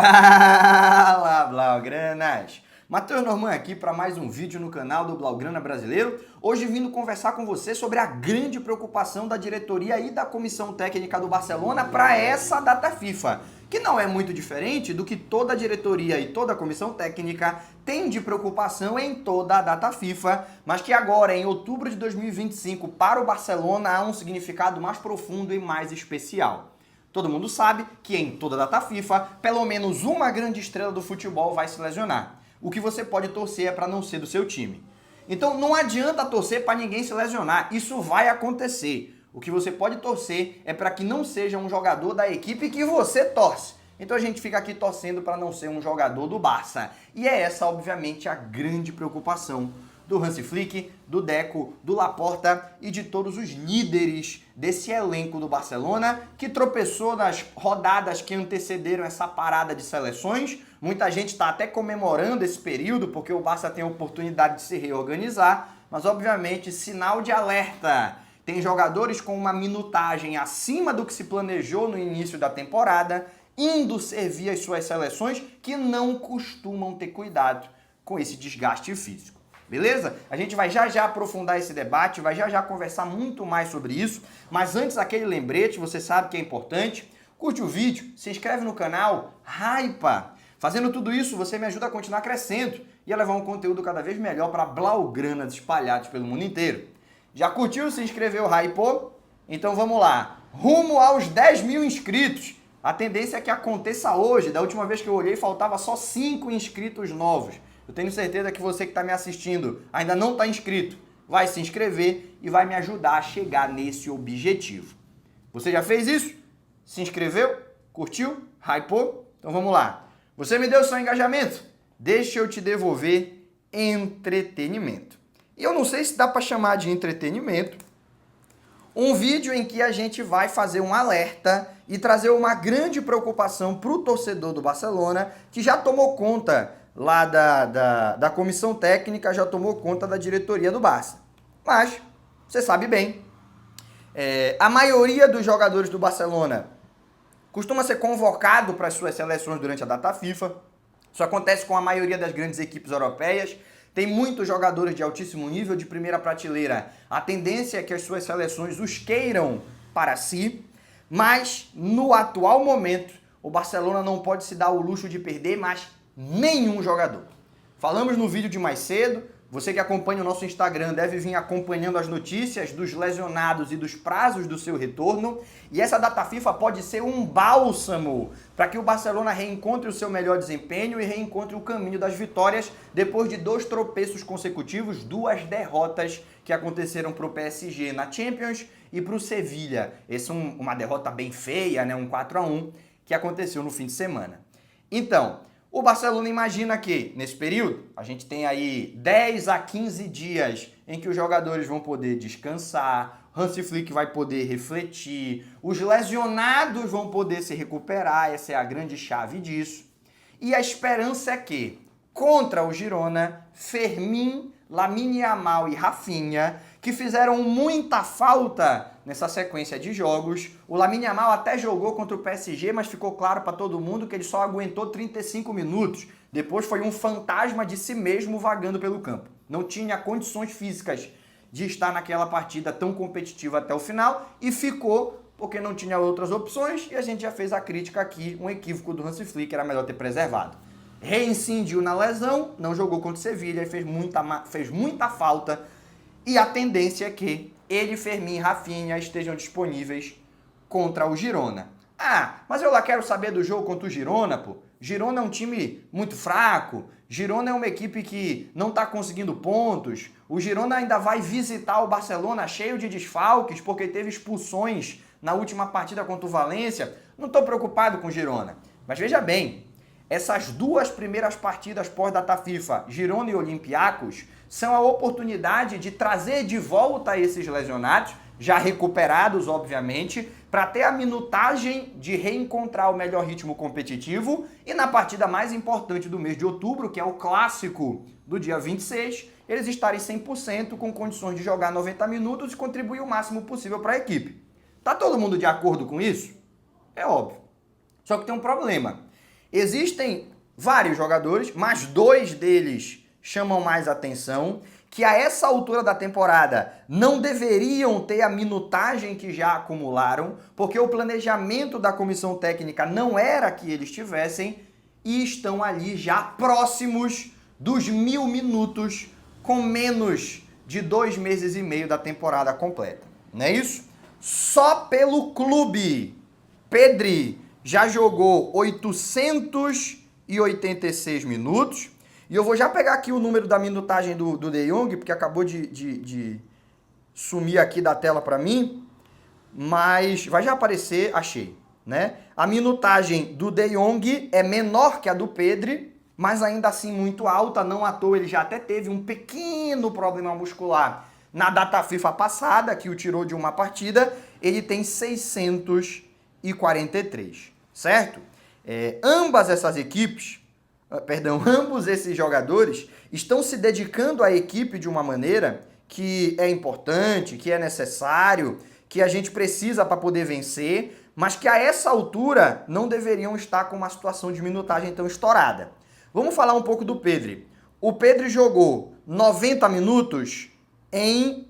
Fala, Blaugranas! Matheus Norman aqui para mais um vídeo no canal do Blaugrana Brasileiro. Hoje vindo conversar com você sobre a grande preocupação da diretoria e da comissão técnica do Barcelona para essa data FIFA, que não é muito diferente do que toda a diretoria e toda a comissão técnica tem de preocupação em toda a data FIFA, mas que agora, em outubro de 2025, para o Barcelona há um significado mais profundo e mais especial. Todo mundo sabe que em toda data FIFA, pelo menos uma grande estrela do futebol vai se lesionar. O que você pode torcer é para não ser do seu time. Então não adianta torcer para ninguém se lesionar, isso vai acontecer. O que você pode torcer é para que não seja um jogador da equipe que você torce. Então a gente fica aqui torcendo para não ser um jogador do Barça. E é essa, obviamente, a grande preocupação do Hansi Flick, do Deco, do Laporta e de todos os líderes desse elenco do Barcelona, que tropeçou nas rodadas que antecederam essa parada de seleções. Muita gente está até comemorando esse período, porque o Barça tem a oportunidade de se reorganizar, mas obviamente, sinal de alerta. Tem jogadores com uma minutagem acima do que se planejou no início da temporada, indo servir as suas seleções, que não costumam ter cuidado com esse desgaste físico. Beleza? A gente vai já aprofundar esse debate, vai já conversar muito mais sobre isso, mas antes aquele lembrete, você sabe que é importante, curte o vídeo, se inscreve no canal, hypa! Fazendo tudo isso, você me ajuda a continuar crescendo e a levar um conteúdo cada vez melhor para blaugranas espalhados pelo mundo inteiro. Já curtiu, se inscreveu, hypou? Então vamos lá, rumo aos 10 mil inscritos. A tendência é que aconteça hoje, da última vez que eu olhei faltava só 5 inscritos novos. Eu tenho certeza que você que está me assistindo ainda não está inscrito, vai se inscrever e vai me ajudar a chegar nesse objetivo. Você já fez isso? Se inscreveu? Curtiu? Hypou? Então vamos lá. Você me deu seu engajamento? Deixa eu te devolver entretenimento. E eu não sei se dá para chamar de entretenimento um vídeo em que a gente vai fazer um alerta e trazer uma grande preocupação para o torcedor do Barcelona, que já tomou conta lá da comissão técnica, já tomou conta da diretoria do Barça. Mas, você sabe bem, a maioria dos jogadores do Barcelona costuma ser convocado para as suas seleções durante a data FIFA. Isso acontece com a maioria das grandes equipes europeias. Tem muitos jogadores de altíssimo nível, de primeira prateleira. A tendência é que as suas seleções os queiram para si, mas no atual momento, o Barcelona não pode se dar o luxo de perder mais nenhum jogador. Falamos no vídeo de mais cedo, você que acompanha o nosso Instagram deve vir acompanhando as notícias dos lesionados e dos prazos do seu retorno, e essa data FIFA pode ser um bálsamo para que o Barcelona reencontre o seu melhor desempenho e reencontre o caminho das vitórias depois de 2 tropeços consecutivos, 2 derrotas que aconteceram para o PSG na Champions e para o Sevilla. Essa é uma derrota bem feia, né? Um 4-1 que aconteceu no fim de semana. Então, o Barcelona imagina que, nesse período, a gente tem aí 10 a 15 dias em que os jogadores vão poder descansar, Hansi Flick vai poder refletir, os lesionados vão poder se recuperar, essa é a grande chave disso. E a esperança é que, contra o Girona, Fermín, Lamine Yamal e Rafinha, que fizeram muita falta nessa sequência de jogos. O Lamine Yamal até jogou contra o PSG, mas ficou claro para todo mundo que ele só aguentou 35 minutos. Depois foi um fantasma de si mesmo vagando pelo campo. Não tinha condições físicas de estar naquela partida tão competitiva até o final e ficou porque não tinha outras opções e a gente já fez a crítica aqui, um equívoco do Hansi Flick, era melhor ter preservado. Reincidiu na lesão, não jogou contra o Sevilla e fez muita falta. E a tendência é que ele, Fermín e Rafinha estejam disponíveis contra o Girona. Ah, mas eu lá quero saber do jogo contra o Girona, pô. Girona é um time muito fraco. Girona é uma equipe que não está conseguindo pontos. O Girona ainda vai visitar o Barcelona cheio de desfalques porque teve expulsões na última partida contra o Valência. Não estou preocupado com o Girona. Mas veja bem, essas 2 primeiras partidas pós-data FIFA, Girona e Olympiacos, são a oportunidade de trazer de volta esses lesionados, já recuperados, obviamente, para ter a minutagem de reencontrar o melhor ritmo competitivo e na partida mais importante do mês de outubro, que é o clássico do dia 26, eles estarem 100% com condições de jogar 90 minutos e contribuir o máximo possível para a equipe. Tá todo mundo de acordo com isso? É óbvio. Só que tem um problema. Existem vários jogadores, mas dois deles chamam mais atenção, que a essa altura da temporada não deveriam ter a minutagem que já acumularam, porque o planejamento da comissão técnica não era que eles tivessem, e estão ali já próximos dos 1000 minutos, com menos de 2 meses e meio da temporada completa. Não é isso? Só pelo clube, Pedri já jogou 886 minutos. E eu vou já pegar aqui o número da minutagem do De Jong, porque acabou de sumir aqui da tela para mim. Mas vai já aparecer, achei, né? A minutagem do De Jong é menor que a do Pedri, mas ainda assim muito alta. Não à toa, ele já até teve um pequeno problema muscular na data FIFA passada, que o tirou de uma partida. Ele tem 643, certo? Ambas essas equipes, ambos esses jogadores estão se dedicando à equipe de uma maneira que é importante, que é necessário, que a gente precisa para poder vencer, mas que a essa altura não deveriam estar com uma situação de minutagem tão estourada. Vamos falar um pouco do Pedri. O Pedri jogou 90 minutos em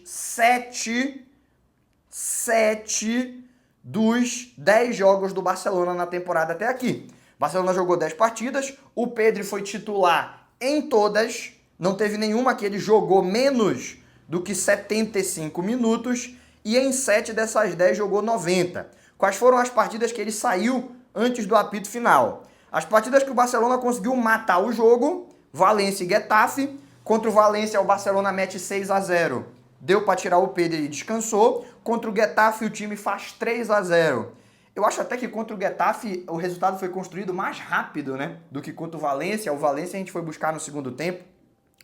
7 dos 10 jogos do Barcelona na temporada até aqui. O Barcelona jogou 10 partidas, o Pedri foi titular em todas, não teve nenhuma que ele jogou menos do que 75 minutos, e em 7 dessas 10 jogou 90. Quais foram as partidas que ele saiu antes do apito final? As partidas que o Barcelona conseguiu matar o jogo: Valência e Getafe. Contra o Valência, o Barcelona mete 6-0. Deu para tirar o Pedri e descansou. Contra o Getafe, o time faz 3-0. Eu acho até que contra o Getafe o resultado foi construído mais rápido, né, do que contra o Valência. O Valência a gente foi buscar no segundo tempo,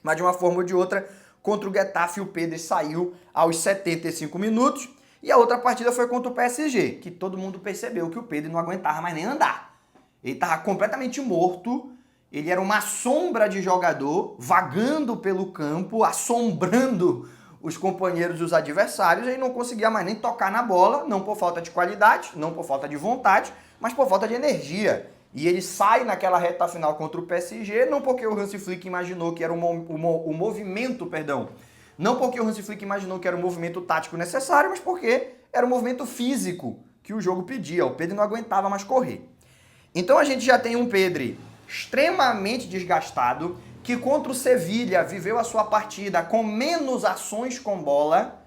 mas de uma forma ou de outra, contra o Getafe o Pedri saiu aos 75 minutos. E a outra partida foi contra o PSG, que todo mundo percebeu que o Pedri não aguentava mais nem andar. Ele estava completamente morto. Ele era uma sombra de jogador, vagando pelo campo, assombrando os companheiros e os adversários. Ele não conseguia mais nem tocar na bola, não por falta de qualidade, não por falta de vontade, mas por falta de energia. E ele sai naquela reta final contra o PSG, não porque o Hansi Flick imaginou que era o movimento, não porque o Hansi Flick imaginou que era o movimento tático necessário, mas porque era o movimento físico que o jogo pedia. O Pedri não aguentava mais correr. Então a gente já tem um Pedri extremamente desgastado, que contra o Sevilla viveu a sua partida com menos ações com bola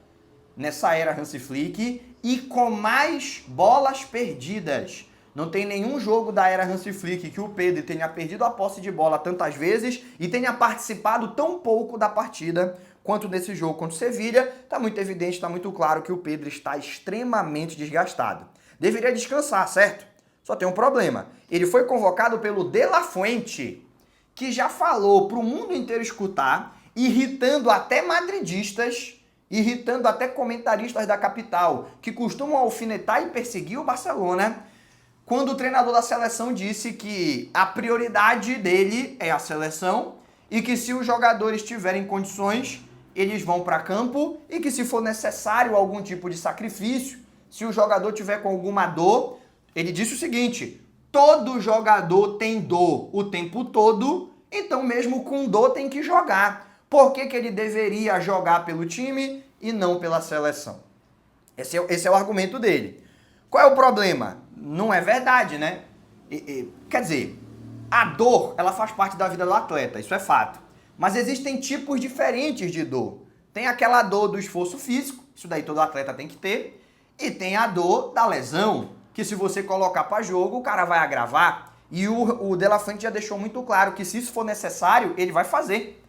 nessa era Hansi Flick e com mais bolas perdidas. Não tem nenhum jogo da era Hansi Flick que o Pedri tenha perdido a posse de bola tantas vezes e tenha participado tão pouco da partida quanto nesse jogo contra o Sevilla. Está muito evidente, está muito claro que o Pedri está extremamente desgastado. Deveria descansar, certo? Só tem um problema. Ele foi convocado pelo De La Fuente, que já falou para o mundo inteiro escutar, irritando até madridistas, irritando até comentaristas da capital, que costumam alfinetar e perseguir o Barcelona, quando o treinador da seleção disse que a prioridade dele é a seleção e que se os jogadores tiverem condições, eles vão para campo e que se for necessário algum tipo de sacrifício, se o jogador tiver com alguma dor, ele disse o seguinte: todo jogador tem dor o tempo todo, então mesmo com dor tem que jogar. Por que ele deveria jogar pelo time e não pela seleção? Esse é o argumento dele. Qual é o problema? Não é verdade, né? Quer dizer, a dor, ela faz parte da vida do atleta, isso é fato. Mas existem tipos diferentes de dor. Tem aquela dor do esforço físico, isso daí todo atleta tem que ter, e tem a dor da lesão, que se você colocar para jogo, o cara vai agravar. E o De La Fuente já deixou muito claro que se isso for necessário, ele vai fazer.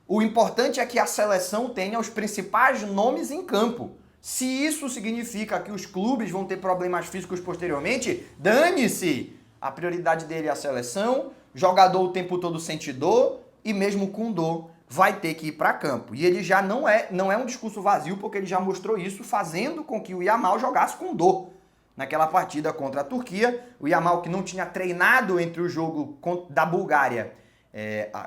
O importante é que a seleção tenha os principais nomes em campo. Se isso significa que os clubes vão ter problemas físicos posteriormente, dane-se! A prioridade dele é a seleção, jogador o tempo todo sente dor, e mesmo com dor, vai ter que ir para campo. E ele já não é um discurso vazio, porque ele já mostrou isso fazendo com que o Yamal jogasse com dor. Naquela partida contra a Turquia, o Yamal, que não tinha treinado entre o jogo da Bulgária,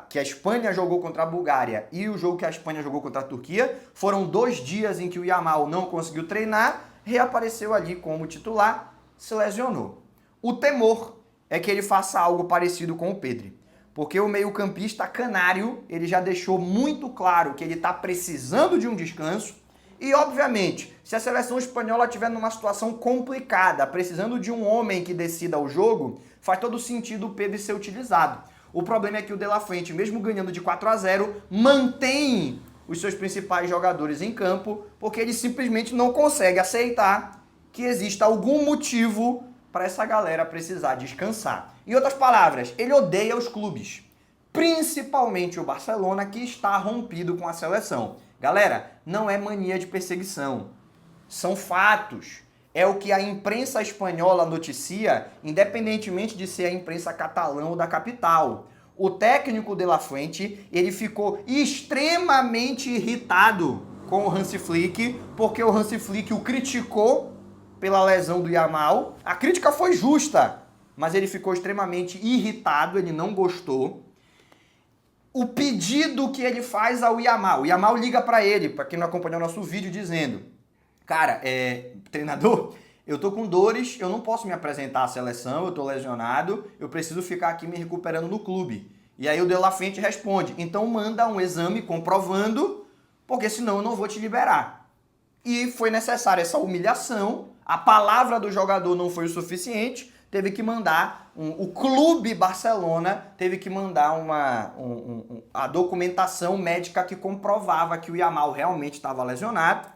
que a Espanha jogou contra a Bulgária, e o jogo que a Espanha jogou contra a Turquia, foram 2 dias em que o Yamal não conseguiu treinar, reapareceu ali como titular, se lesionou. O temor é que ele faça algo parecido com o Pedri. Porque o meio-campista canário, ele já deixou muito claro que ele está precisando de um descanso. E, obviamente, se a seleção espanhola estiver numa situação complicada, precisando de um homem que decida o jogo, faz todo sentido o Pedri ser utilizado. O problema é que o De La Fuente, mesmo ganhando de 4-0, mantém os seus principais jogadores em campo, porque ele simplesmente não consegue aceitar que exista algum motivo para essa galera precisar descansar. Em outras palavras, ele odeia os clubes, principalmente o Barcelona, que está rompido com a seleção. Galera, não é mania de perseguição, são fatos. É o que a imprensa espanhola noticia, independentemente de ser a imprensa catalã ou da capital. O técnico De La Fuente, ele ficou extremamente irritado com o Hansi Flick, porque o Hansi Flick o criticou pela lesão do Yamal. A crítica foi justa, mas ele ficou extremamente irritado, ele não gostou. O pedido que ele faz ao Yamal, o Yamal liga para ele, para quem não acompanhou nosso vídeo, dizendo: cara, treinador, eu tô com dores, eu não posso me apresentar à seleção, eu tô lesionado, eu preciso ficar aqui me recuperando no clube. E aí o De La Fuente responde: então manda um exame comprovando, porque senão eu não vou te liberar. E foi necessária essa humilhação, a palavra do jogador não foi o suficiente, teve que mandar, o clube Barcelona teve que mandar a documentação médica que comprovava que o Yamal realmente estava lesionado.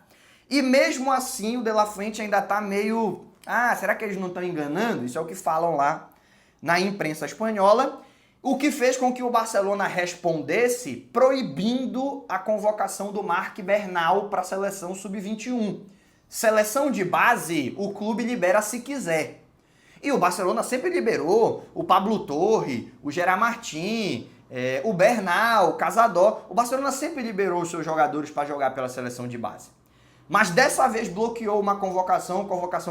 E mesmo assim o De La Fuente ainda está meio... será que eles não estão enganando? Isso é o que falam lá na imprensa espanhola. O que fez com que o Barcelona respondesse proibindo a convocação do Marc Bernal para a seleção sub-21. Seleção de base, o clube libera se quiser. E o Barcelona sempre liberou o Pablo Torre, o Gerard Martín, o Bernal, o Casador. O Barcelona sempre liberou os seus jogadores para jogar pela seleção de base. Mas dessa vez bloqueou uma convocação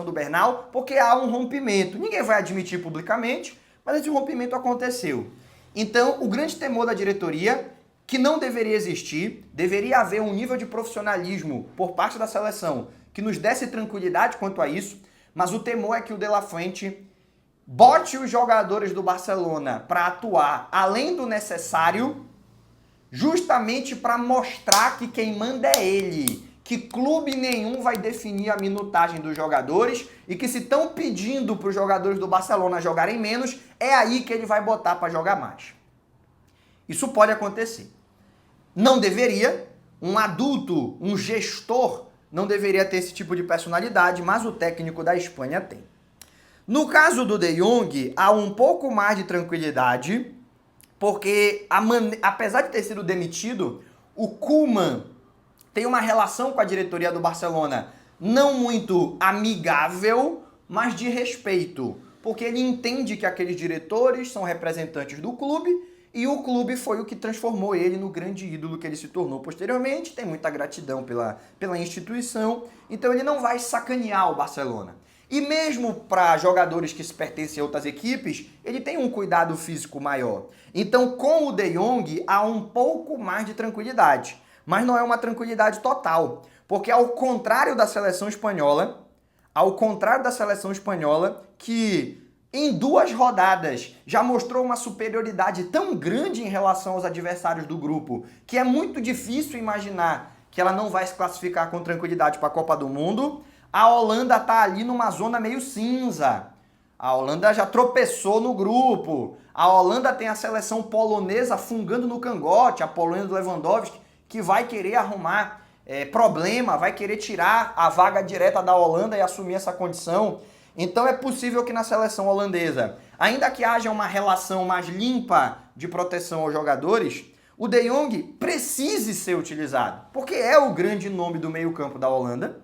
do Bernal, porque há um rompimento. Ninguém vai admitir publicamente, mas esse rompimento aconteceu. Então, o grande temor da diretoria, que não deveria existir, deveria haver um nível de profissionalismo por parte da seleção que nos desse tranquilidade quanto a isso, mas o temor é que o De La Fuente bote os jogadores do Barcelona para atuar além do necessário, justamente para mostrar que quem manda é ele, que clube nenhum vai definir a minutagem dos jogadores e que se estão pedindo para os jogadores do Barcelona jogarem menos, é aí que ele vai botar para jogar mais. Isso pode acontecer. Não deveria, um adulto, um gestor, não deveria ter esse tipo de personalidade, mas o técnico da Espanha tem. No caso do De Jong, há um pouco mais de tranquilidade, porque apesar de ter sido demitido, o Koeman tem uma relação com a diretoria do Barcelona não muito amigável, mas de respeito, porque ele entende que aqueles diretores são representantes do clube e o clube foi o que transformou ele no grande ídolo que ele se tornou posteriormente, tem muita gratidão pela instituição, então ele não vai sacanear o Barcelona. E mesmo para jogadores que se pertencem a outras equipes, ele tem um cuidado físico maior. Então com o De Jong há um pouco mais de tranquilidade. Mas não é uma tranquilidade total, porque ao contrário da seleção espanhola, que em 2 rodadas já mostrou uma superioridade tão grande em relação aos adversários do grupo, que é muito difícil imaginar que ela não vai se classificar com tranquilidade para a Copa do Mundo, a Holanda está ali numa zona meio cinza. A Holanda já tropeçou no grupo, a Holanda tem a seleção polonesa fungando no cangote, a Polônia do Lewandowski, que vai querer arrumar problema, vai querer tirar a vaga direta da Holanda e assumir essa condição. Então é possível que na seleção holandesa, ainda que haja uma relação mais limpa de proteção aos jogadores, o De Jong precise ser utilizado, porque é o grande nome do meio-campo da Holanda.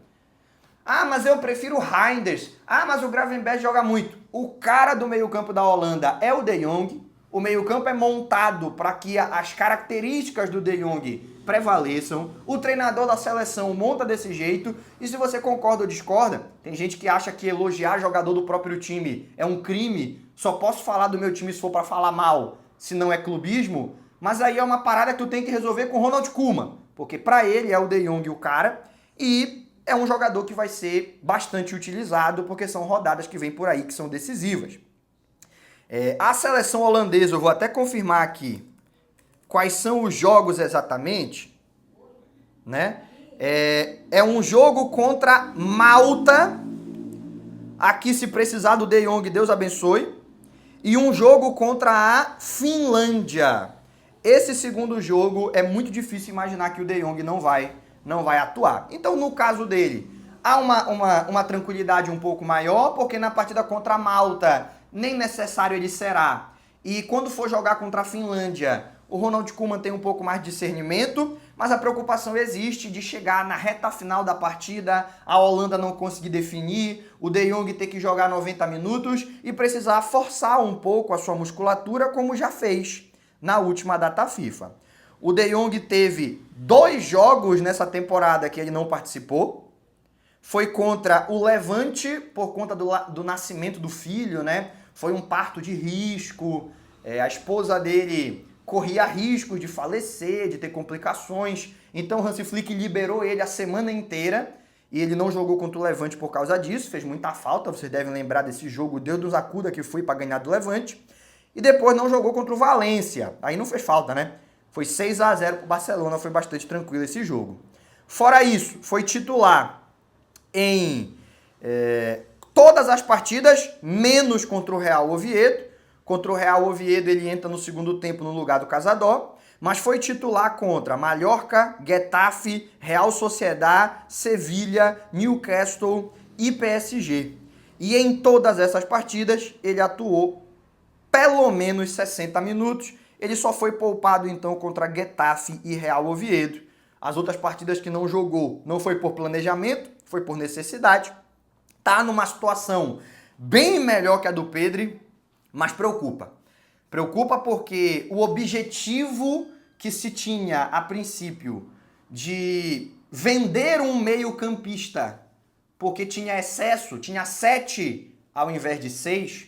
Mas eu prefiro o Reinders. Mas o Gravenberch joga muito. O cara do meio-campo da Holanda é o De Jong. O meio-campo é montado para que as características do De Jong prevaleçam. O treinador da seleção monta desse jeito. E se você concorda ou discorda, tem gente que acha que elogiar jogador do próprio time é um crime. Só posso falar do meu time se for para falar mal, se não é clubismo. Mas aí é uma parada que tu tem que resolver com o Ronald Koeman. Porque para ele é o De Jong o cara. E é um jogador que vai ser bastante utilizado, porque são rodadas que vêm por aí que são decisivas. A seleção holandesa, eu vou até confirmar aqui quais são os jogos exatamente, né? É um jogo contra Malta, aqui se precisar do De Jong, Deus abençoe, e um jogo contra a Finlândia. Esse segundo jogo é muito difícil imaginar que o De Jong não vai atuar. Então, no caso dele, há uma tranquilidade um pouco maior, porque na partida contra a Malta, nem necessário ele será. E quando for jogar contra a Finlândia, o Ronald Koeman tem um pouco mais de discernimento, mas a preocupação existe de chegar na reta final da partida, a Holanda não conseguir definir, o De Jong ter que jogar 90 minutos e precisar forçar um pouco a sua musculatura, como já fez na última data FIFA. O De Jong teve 2 jogos nessa temporada que ele não participou. Foi contra o Levante, por conta do nascimento do filho, né? Foi um parto de risco, a esposa dele corria risco de falecer, de ter complicações. Então o Hansi Flick liberou ele a semana inteira e ele não jogou contra o Levante por causa disso. Fez muita falta, vocês devem lembrar desse jogo, Deus nos acuda, que foi para ganhar do Levante. E depois não jogou contra o Valência. Aí não fez falta, né? Foi 6-0 para o Barcelona, foi bastante tranquilo esse jogo. Fora isso, foi titular em todas as partidas, menos contra o Real Oviedo. Contra o Real Oviedo ele entra no segundo tempo no lugar do Cazador, mas foi titular contra Mallorca, Getafe, Real Sociedad, Sevilha, Newcastle e PSG. E em todas essas partidas ele atuou pelo menos 60 minutos. Ele só foi poupado então contra Getafe e Real Oviedo. As outras partidas que não jogou não foi por planejamento, foi por necessidade. Tá numa situação bem melhor que a do Pedri, mas preocupa. Preocupa porque o objetivo que se tinha a princípio de vender um meio-campista, porque tinha excesso, tinha 7 ao invés de 6,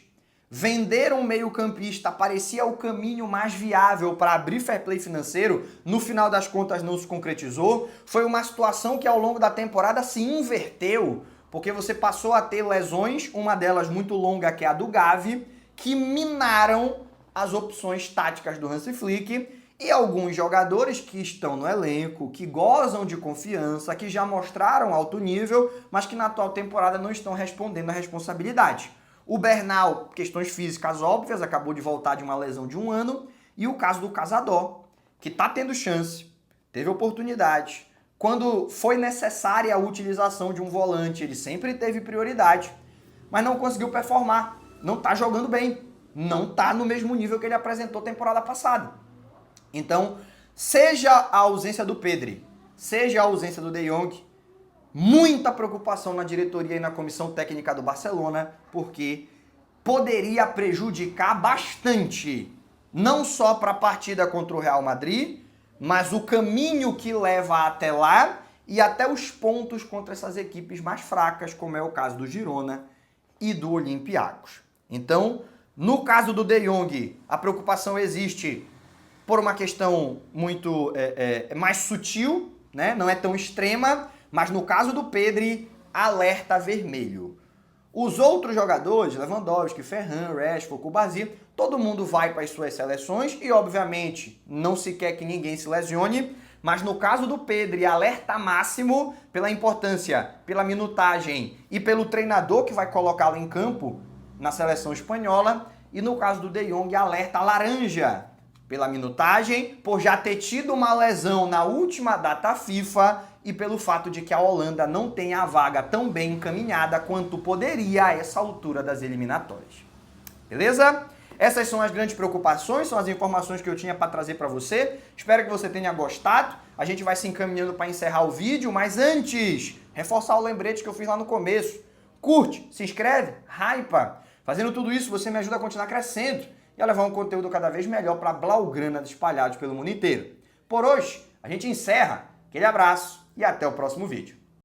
vender um meio-campista parecia o caminho mais viável para abrir fair play financeiro, no final das contas não se concretizou. Foi uma situação que ao longo da temporada se inverteu, porque você passou a ter lesões, uma delas muito longa, que é a do Gavi, que minaram as opções táticas do Hansi Flick, e alguns jogadores que estão no elenco, que gozam de confiança, que já mostraram alto nível, mas que na atual temporada não estão respondendo à responsabilidade. O Bernal, questões físicas óbvias, acabou de voltar de uma lesão de 1 ano, e o caso do Cazador, que está tendo chance, teve oportunidade. Quando foi necessária a utilização de um volante, ele sempre teve prioridade, mas não conseguiu performar. Não está jogando bem, não está no mesmo nível que ele apresentou temporada passada. Então, seja a ausência do Pedri, seja a ausência do De Jong, muita preocupação na diretoria e na comissão técnica do Barcelona, porque poderia prejudicar bastante, não só para a partida contra o Real Madrid, mas o caminho que leva até lá e até os pontos contra essas equipes mais fracas, como é o caso do Girona e do Olympiacos. Então, no caso do De Jong, a preocupação existe por uma questão muito mais sutil, né? Não é tão extrema, mas no caso do Pedri, alerta vermelho. Os outros jogadores, Lewandowski, Ferran, Rashford, Kubasi, todo mundo vai para as suas seleções e, obviamente, não se quer que ninguém se lesione, mas no caso do Pedri, alerta máximo pela importância, pela minutagem e pelo treinador que vai colocá-lo em campo na seleção espanhola. E no caso do De Jong, alerta laranja pela minutagem, por já ter tido uma lesão na última data FIFA e pelo fato de que a Holanda não tem a vaga tão bem encaminhada quanto poderia a essa altura das eliminatórias. Beleza? Essas são as grandes preocupações, são as informações que eu tinha para trazer para você. Espero que você tenha gostado. A gente vai se encaminhando para encerrar o vídeo, mas antes, reforçar o lembrete que eu fiz lá no começo. Curte, se inscreve, hypa. Fazendo tudo isso, você me ajuda a continuar crescendo e a levar um conteúdo cada vez melhor para Blaugrana espalhados pelo mundo inteiro. Por hoje, a gente encerra. Aquele abraço e até o próximo vídeo.